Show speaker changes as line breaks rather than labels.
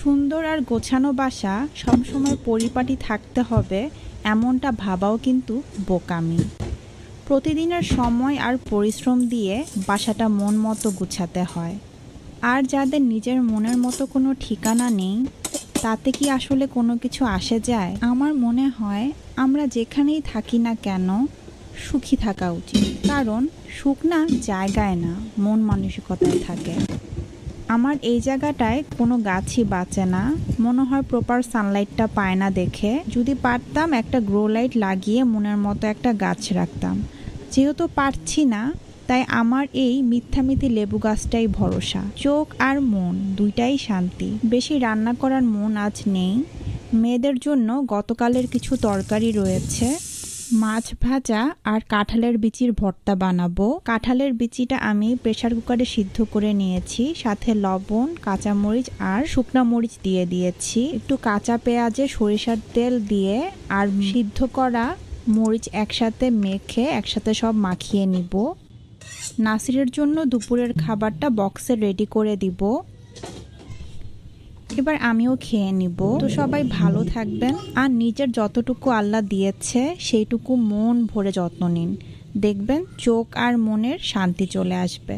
সুন্দর আর গোছানো বাসা সবসময় পরিপাটি থাকতে হবে এমনটা ভাবাও কিন্তু বোকামি। প্রতিদিনের সময় আর পরিশ্রম দিয়ে বাসাটা মন মতো গুছাতে হয়। আর যাদের নিজের মনের মতো কোনো ঠিকানা নেই, তাতে কি আসলে কোনো কিছু আসে যায়? আমার মনে হয় আমরা যেখানেই থাকি না কেন সুখী থাকা উচিত, কারণ সুখ না জায়গায় না, মন মানসিকতায় থাকে। আমার এই জায়গাটায় কোনো গাছই বাঁচে না, মনে হয় প্রপার সানলাইটটা পায় না দেখে। যদি পারতাম একটা গ্রো লাইট লাগিয়ে মনের মতো একটা গাছ রাখতাম, যেহেতু পারছি না তাই আমার এই মিথ্যামিথি লেবু গাছটাই ভরসা। চোখ আর মন দুইটাই শান্তি। বেশি রান্না করার মন আজ নেই। মেয়েদের জন্য গতকালের কিছু তরকারি রয়েছে, মাছ ভাজা আর কাঁঠালের বিচির ভর্তা বানাবো। কাঁঠালের বিচিটা আমি প্রেসার কুকারে সিদ্ধ করে নিয়েছি, সাথে লবণ, কাঁচামরিচ আর শুকনা মরিচ দিয়ে দিয়েছি। একটু কাঁচা পেঁয়াজে সরিষার তেল দিয়ে আর সিদ্ধ করা মরিচ একসাথে মেখে একসাথে সব মাখিয়ে নিব। নাসিরের জন্য দুপুরের খাবারটা বক্সে রেডি করে দিব। এবার আমিও খেয়ে নিব। তো সবাই ভালো থাকবেন আর নিজের যতটুকু আল্লাহ দিয়েছে সেইটুকু মন ভরে যত্ন নিন, দেখবেন চোখ আর মনের শান্তি চলে আসবে।